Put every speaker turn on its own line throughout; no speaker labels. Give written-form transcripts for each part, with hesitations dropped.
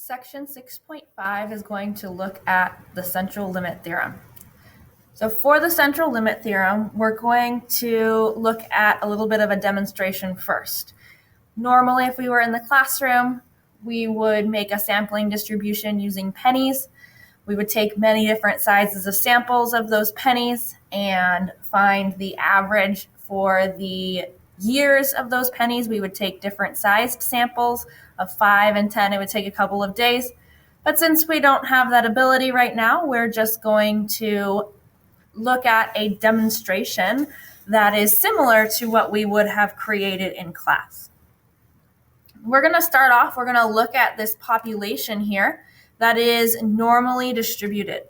Section 6.5 is going to look at the central limit theorem. So for the central limit theorem, we're going to look at a little bit of a demonstration first. Normally, if we were in the classroom, we would make a sampling distribution using pennies. We would take many different sizes of samples of those pennies and find the average for the years of those pennies. We would take different sized samples of 5 and 10. It would take a couple of days. But since we don't have that ability right now, we're just going to look at a demonstration that is similar to what we would have created in class. We're going to start off, we're going to look at this population here that is normally distributed.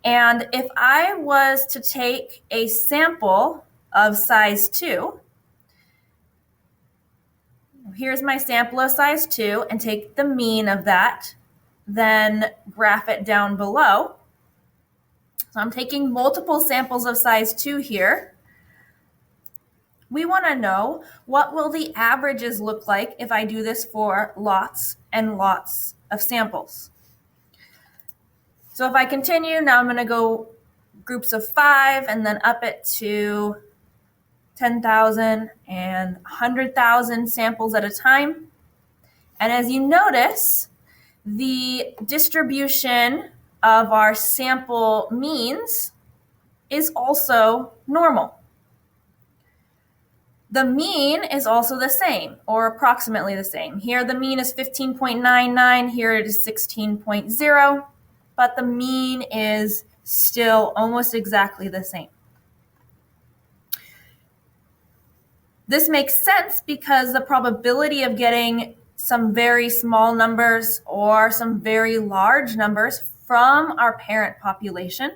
And if I was to take a sample of size 2, here's my sample of size 2, and take the mean of that, then graph it down below. So I'm taking multiple samples of size 2 here. We want to know what will the averages look like if I do this for lots and lots of samples. So if I continue, now I'm going to go groups of 5 and then up it to 10,000 and 100,000 samples at a time. And as you notice, the distribution of our sample means is also normal. The mean is also the same, or approximately the same. Here the mean is 15.99, here it is 16.0, but the mean is still almost exactly the same. This makes sense because the probability of getting some very small numbers or some very large numbers from our parent population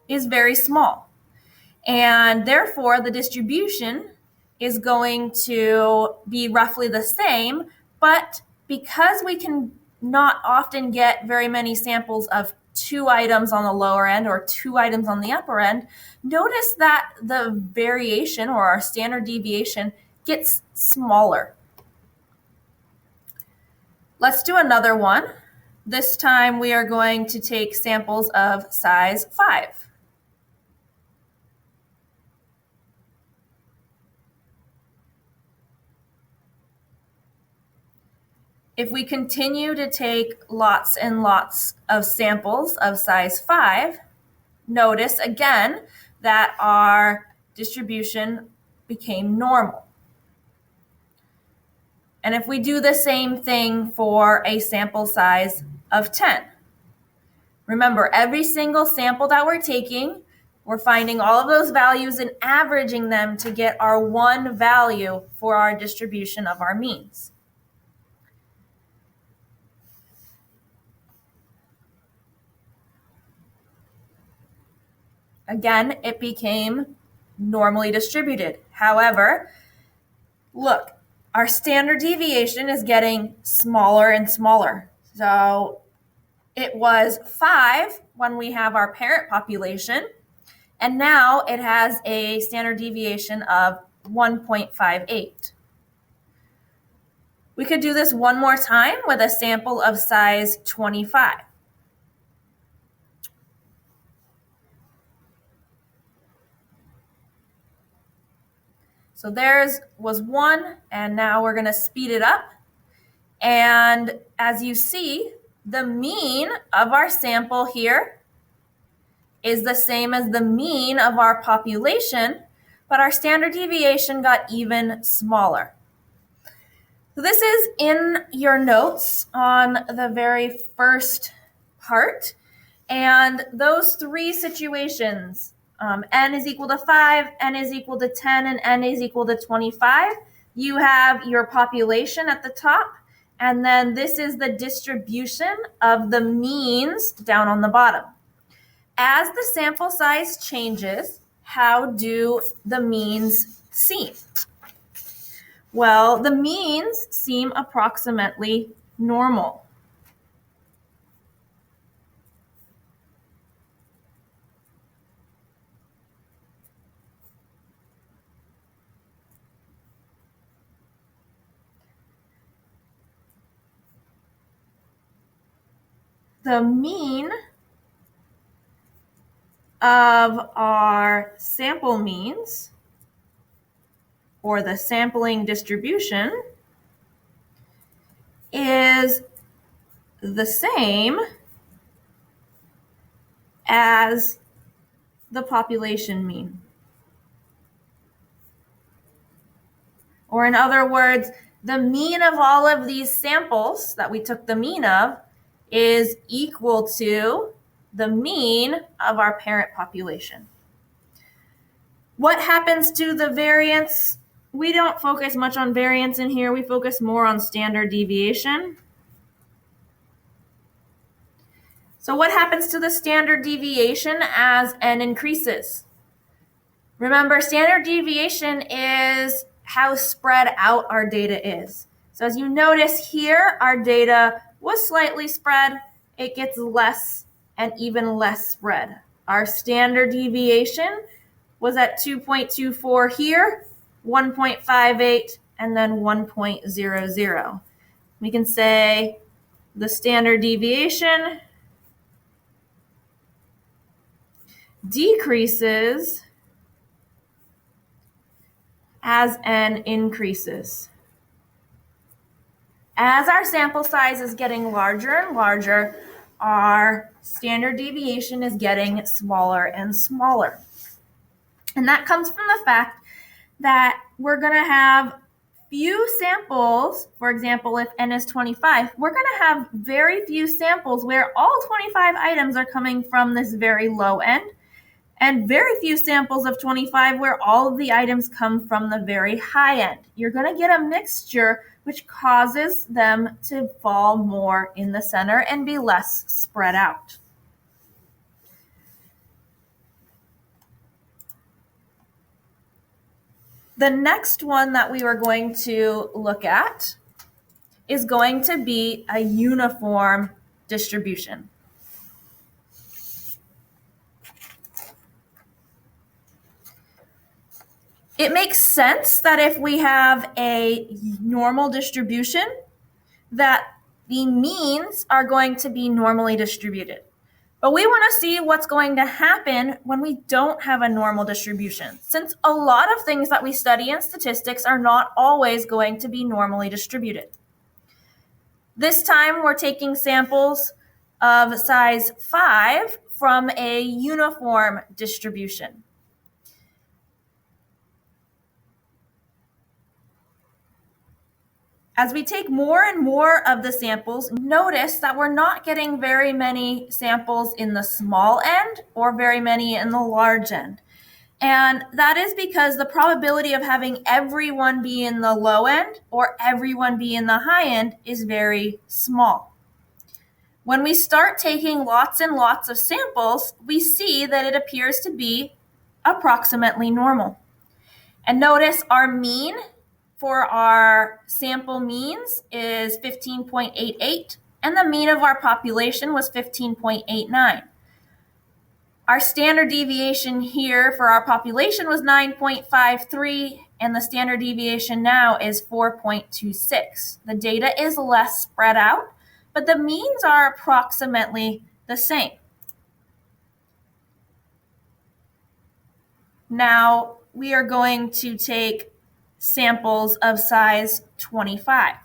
is very small. And therefore, the distribution is going to be roughly the same, but because we can not often get very many samples of 2 items on the lower end or 2 items on the upper end, notice that the variation or our standard deviation gets smaller. Let's do another one. This time we are going to take samples of size 5. If we continue to take lots and lots of samples of size 5, notice again that our distribution became normal. And if we do the same thing for a sample size of 10, remember every single sample that we're taking, we're finding all of those values and averaging them to get our one value for our distribution of our means. Again, it became normally distributed. However, look, our standard deviation is getting smaller and smaller. So it was 5 when we have our parent population, and now it has a standard deviation of 1.58. We could do this one more time with a sample of size 25. So theirs was 1, and now we're going to speed it up. And as you see, the mean of our sample here is the same as the mean of our population, but our standard deviation got even smaller. So this is in your notes on the very first part, and those 3 situations, n is equal to 5, n is equal to 10, and n is equal to 25. You have your population at the top, and then this is the distribution of the means down on the bottom. As the sample size changes, how do the means seem? Well, the means seem approximately normal. the mean of our sample means, or the sampling distribution, is the same as the population mean. Or in other words, the mean of all of these samples that we took the mean of is equal to the mean of our parent population. What happens to the variance? We don't focus much on variance in here. We focus more on standard deviation. So what happens to the standard deviation as n increases? Remember, standard deviation is how spread out our data is. So as you notice here, our data was slightly spread. It gets less and even less spread. Our standard deviation was at 2.24 here, 1.58, and then 1.00. We can say the standard deviation decreases as n increases. As our sample size is getting larger and larger, our standard deviation is getting smaller and smaller. And that comes from the fact that we're going to have few samples. For example, if n is 25, we're going to have very few samples where all 25 items are coming from this very low end, and very few samples of 25 where all of the items come from the very high end. You're going to get a mixture which causes them to fall more in the center and be less spread out. The next one that we are going to look at is going to be a uniform distribution. It makes sense that if we have a normal distribution, that the means are going to be normally distributed. But we want to see what's going to happen when we don't have a normal distribution, since a lot of things that we study in statistics are not always going to be normally distributed. This time we're taking samples of size 5 from a uniform distribution. As we take more and more of the samples, notice that we're not getting very many samples in the small end or very many in the large end. And that is because the probability of having everyone be in the low end or everyone be in the high end is very small. When we start taking lots and lots of samples, we see that it appears to be approximately normal. And notice our mean for our sample means is 15.88, and the mean of our population was 15.89. Our standard deviation here for our population was 9.53, and the standard deviation now is 4.26. The data is less spread out, but the means are approximately the same. Now we are going to take samples of size 25.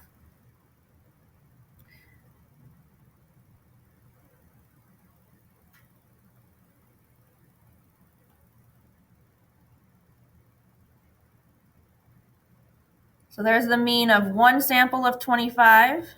So there's the mean of one sample of 25.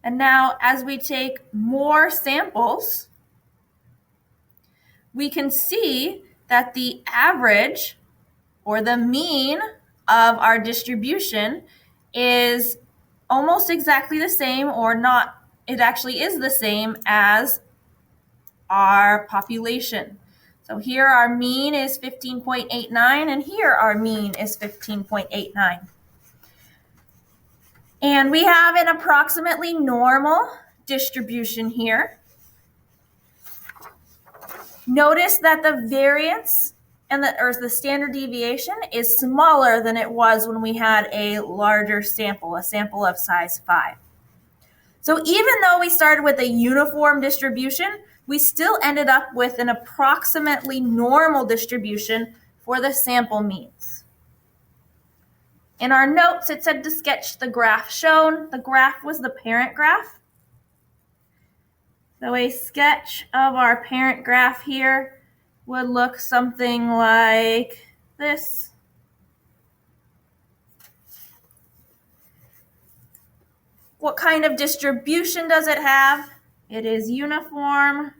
And now as we take more samples, we can see that the average or the mean of our distribution is almost exactly the same, or not, it actually is the same as our population. So here our mean is 15.89, and here our mean is 15.89. And we have an approximately normal distribution here. Notice that the variance and the standard deviation is smaller than it was when we had a larger sample, a sample of size 5. So even though we started with a uniform distribution, we still ended up with an approximately normal distribution for the sample means. In our notes, it said to sketch the graph shown. The graph was the parent graph. So a sketch of our parent graph here would look something like this. What kind of distribution does it have? It is uniform.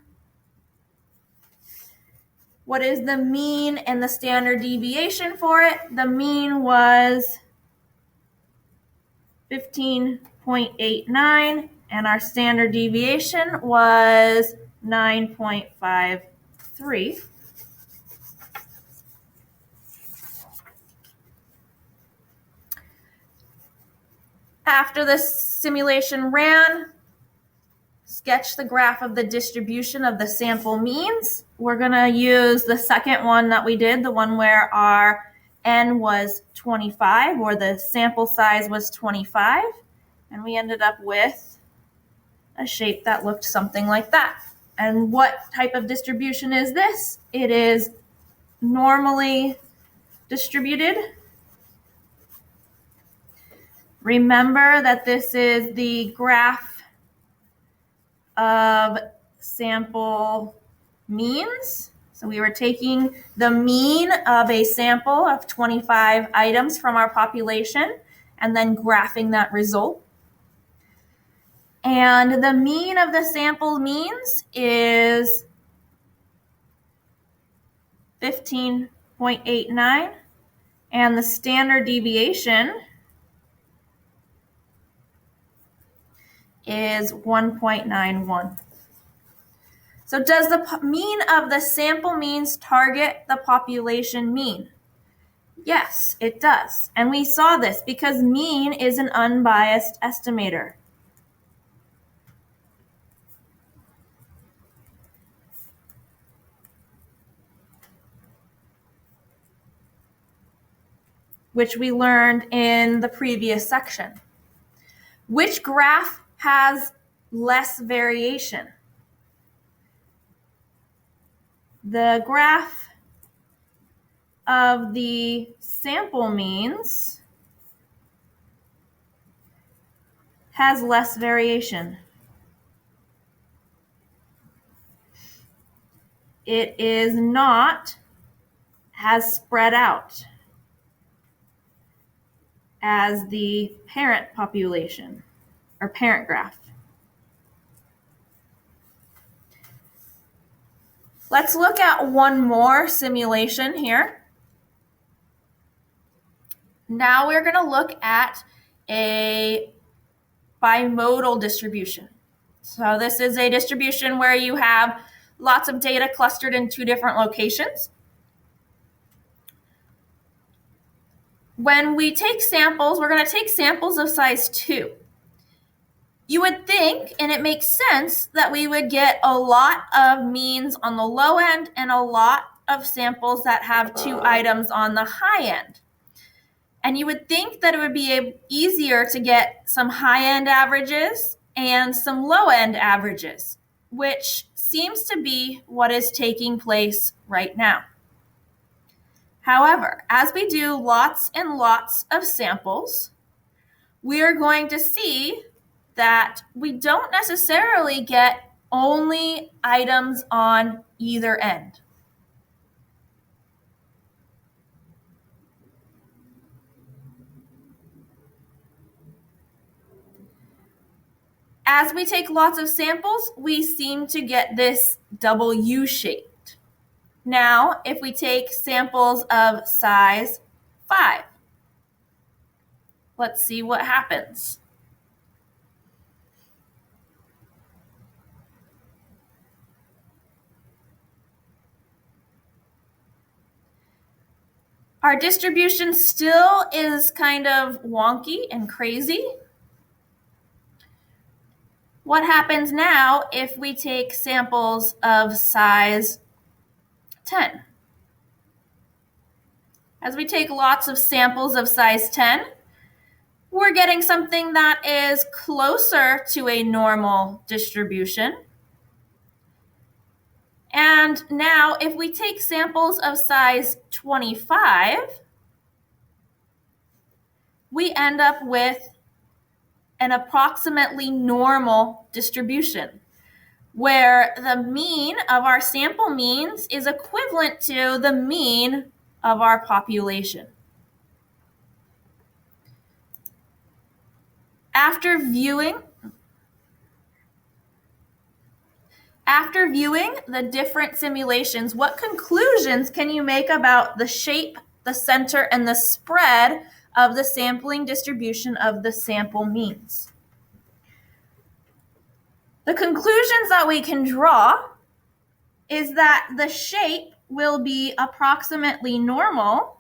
What is the mean and the standard deviation for it? The mean was 15.89 and our standard deviation was 9.53. After the simulation ran, sketch the graph of the distribution of the sample means. We're going to use the second one that we did, the one where our n was 25, or the sample size was 25, and we ended up with a shape that looked something like that. And what type of distribution is this? It is normally distributed. Remember that this is the graph of sample means. So we were taking the mean of a sample of 25 items from our population and then graphing that result. And the mean of the sample means is 15.89, and the standard deviation is 1.91. So does the mean of the sample means target the population mean? Yes, it does. And we saw this because mean is an unbiased estimator. Which we learned in the previous section. Which graph has less variation? The graph of the sample means has less variation. It is not as spread out as the parent population or parent graph. Let's look at one more simulation here. Now we're going to look at a bimodal distribution. So this is a distribution where you have lots of data clustered in two different locations. When we take samples, we're going to take samples of size 2. You would think, and it makes sense, that we would get a lot of means on the low end and a lot of samples that have 2 items on the high end. And you would think that it would be easier to get some high-end averages and some low-end averages, which seems to be what is taking place right now. However, as we do lots and lots of samples, we are going to see that we don't necessarily get only items on either end. As we take lots of samples, we seem to get this double U-shaped. Now, if we take samples of size 5, let's see what happens. Our distribution still is kind of wonky and crazy. What happens now if we take samples of size 10? As we take lots of samples of size 10, we're getting something that is closer to a normal distribution. And now if we take samples of size 25, we end up with an approximately normal distribution, where the mean of our sample means is equivalent to the mean of our population. After viewing the different simulations, what conclusions can you make about the shape, the center, and the spread of the sampling distribution of the sample means? The conclusions that we can draw is that the shape will be approximately normal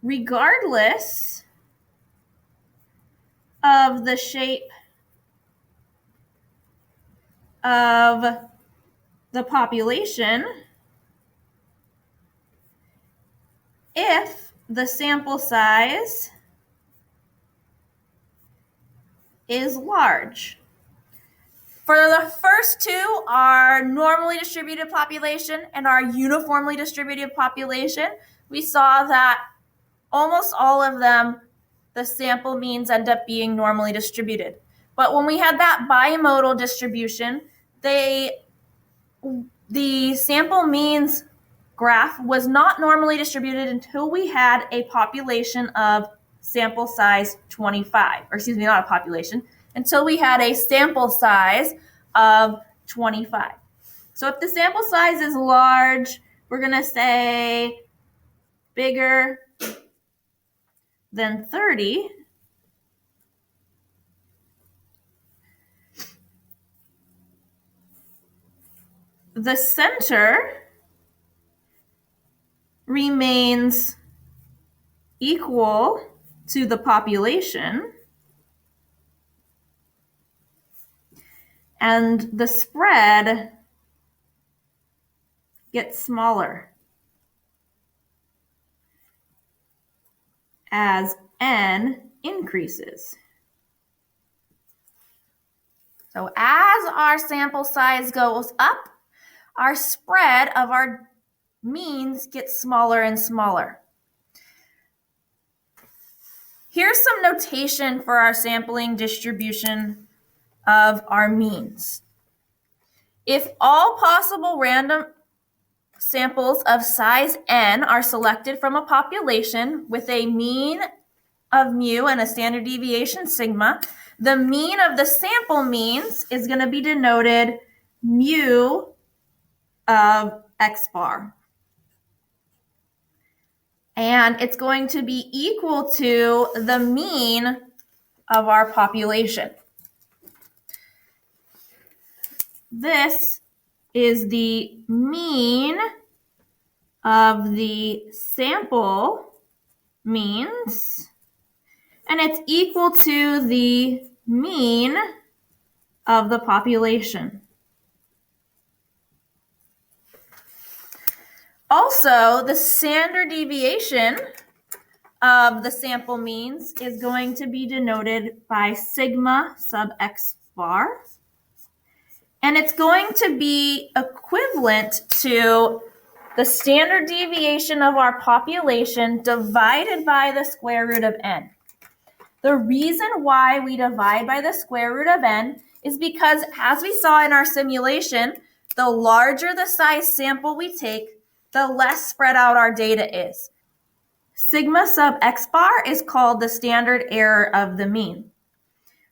regardless of the shape of the population if the sample size is large. For the first two, our normally distributed population and our uniformly distributed population, we saw that almost all of them, the sample means end up being normally distributed. But when we had that bimodal distribution, the sample means graph was not normally distributed until we had a population of sample size 25, or excuse me, not a population, until we had a sample size of 25. So if the sample size is large, we're going to say bigger than 30. The center remains equal to the population, and the spread gets smaller as n increases. So as our sample size goes up, our spread of our means gets smaller and smaller. Here's some notation for our sampling distribution of our means. If all possible random samples of size n are selected from a population with a mean of mu and a standard deviation sigma, the mean of the sample means is going to be denoted mu of x bar. And it's going to be equal to the mean of our population. This is the mean of the sample means, and it's equal to the mean of the population. Also, the standard deviation of the sample means is going to be denoted by sigma sub x bar. And it's going to be equivalent to the standard deviation of our population divided by the square root of n. The reason why we divide by the square root of n is because, as we saw in our simulation, the larger the size sample we take, the less spread out our data is. Sigma sub x bar is called the standard error of the mean.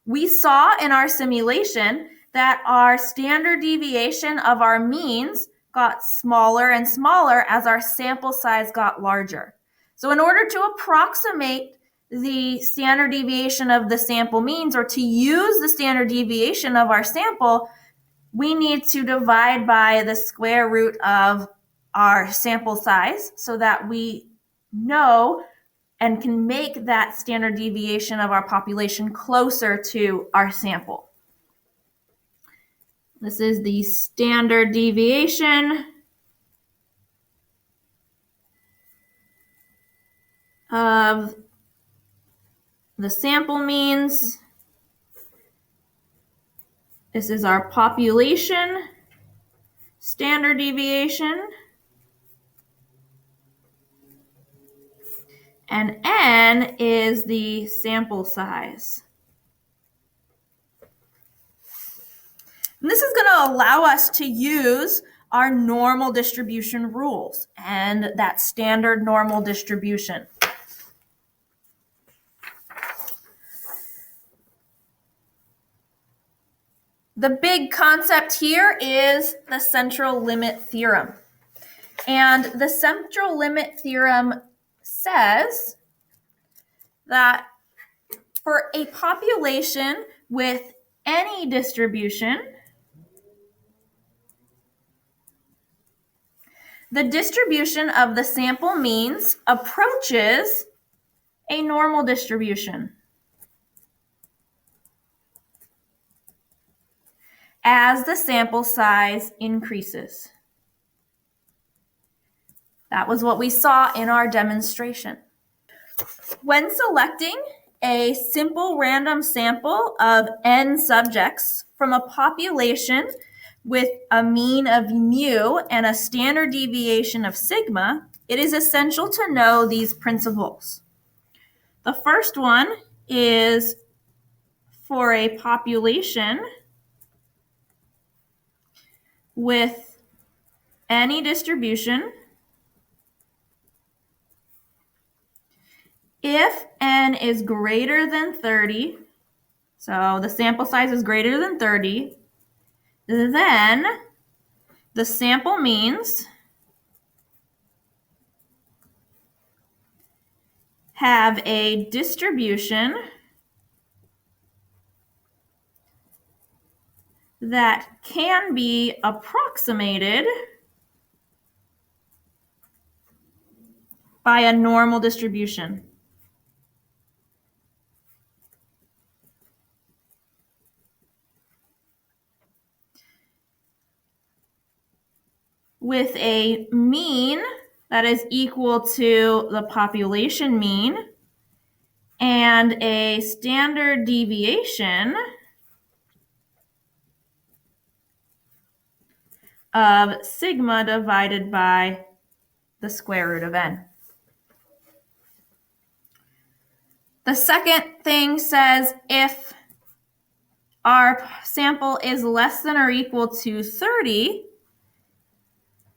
We saw in our simulation that our standard deviation of our means got smaller and smaller as our sample size got larger. So in order to approximate the standard deviation of the sample means, or to use the standard deviation of our sample, we need to divide by the square root of our sample size so that we know and can make that standard deviation of our population closer to our sample. This is the standard deviation of the sample means. This is our population standard deviation. And n is the sample size. And this is going to allow us to use our normal distribution rules and that standard normal distribution. The big concept here is the central limit theorem. And the central limit theorem says that for a population with any distribution, the distribution of the sample means approaches a normal distribution as the sample size increases. That was what we saw in our demonstration. When selecting a simple random sample of n subjects from a population with a mean of mu and a standard deviation of sigma, it is essential to know these principles. The first one is for a population with any distribution, if n is greater than 30, so the sample size is greater than 30, then the sample means have a distribution that can be approximated by a normal distribution. With a mean that is equal to the population mean and a standard deviation of sigma divided by the square root of n. The second thing says if our sample is less than or equal to 30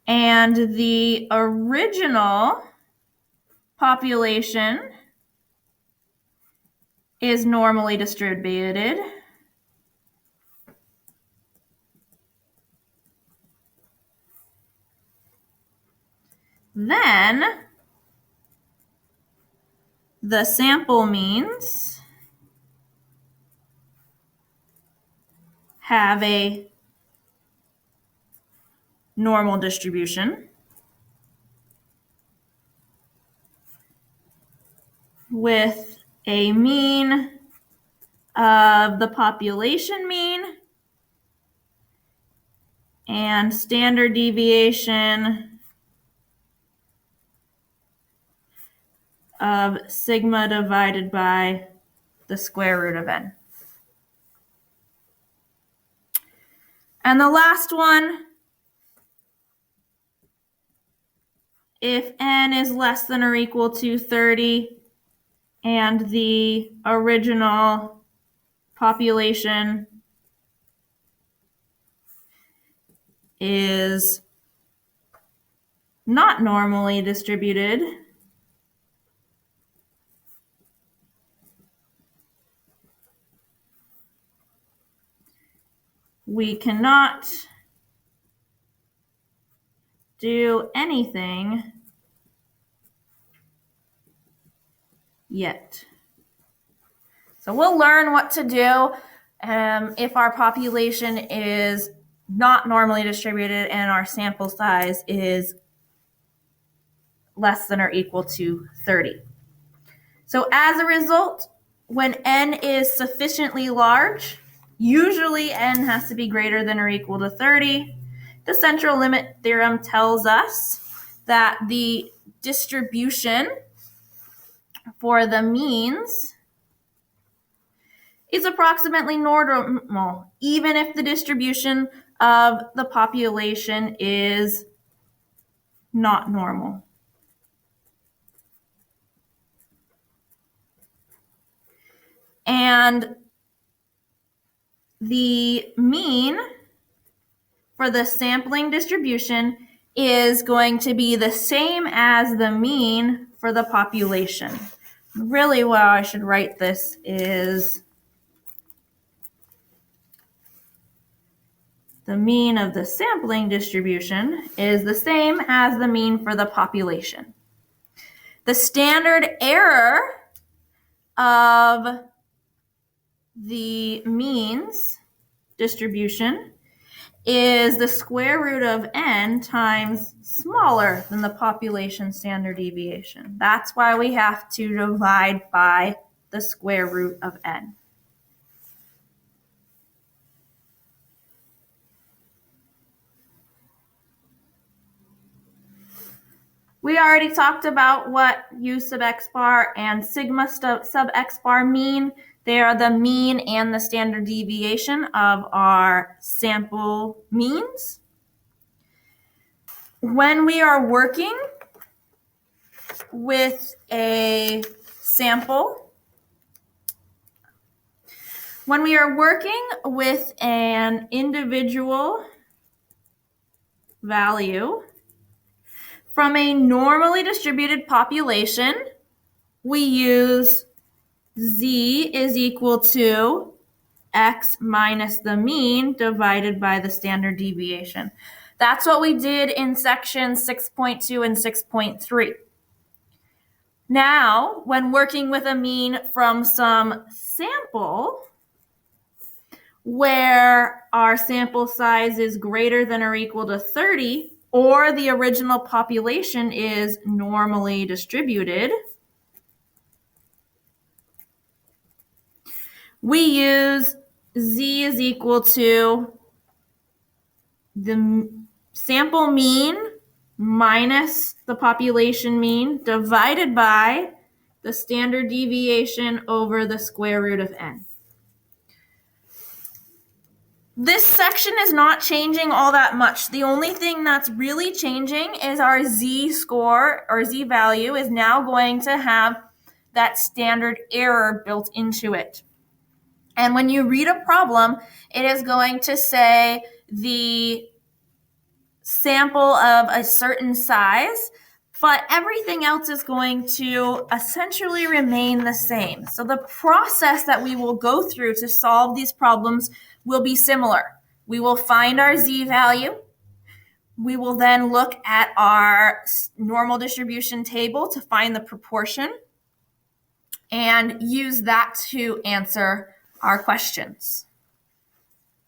and the original population is normally distributed, then the sample means have a normal distribution with a mean of the population mean and standard deviation of sigma divided by the square root of n. And the last one, if n is less than or equal to 30 and the original population is not normally distributed, we cannot do anything yet. So we'll learn what to do if our population is not normally distributed and our sample size is less than or equal to 30. So as a result, when n is sufficiently large, usually n has to be greater than or equal to 30, the central limit theorem tells us that the distribution for the means is approximately normal, even if the distribution of the population is not normal. And the mean for the sampling distribution is going to be the same as the mean for the population. Really, what I should write this is the mean of the sampling distribution is the same as the mean for the population. The standard error of the means distribution is the square root of n times smaller than the population standard deviation. That's why we have to divide by the square root of n. We already talked about what u sub x bar and sigma sub x bar mean. They are the mean and the standard deviation of our sample means. When we are working with a sample, when we are working with an individual value from a normally distributed population, we use z is equal to x minus the mean divided by the standard deviation. That's what we did in section 6.2 and 6.3. Now, when working with a mean from some sample where our sample size is greater than or equal to 30, or the original population is normally distributed, we use z is equal to the sample mean minus the population mean divided by the standard deviation over the square root of n. This section is not changing all that much. The only thing that's really changing is our z-score or z-value is now going to have that standard error built into it. And when you read a problem, it is going to say the sample of a certain size, but everything else is going to essentially remain the same. So the process that we will go through to solve these problems will be similar. We will find our z-value. We will then look at our normal distribution table to find the proportion and use that to answer our questions.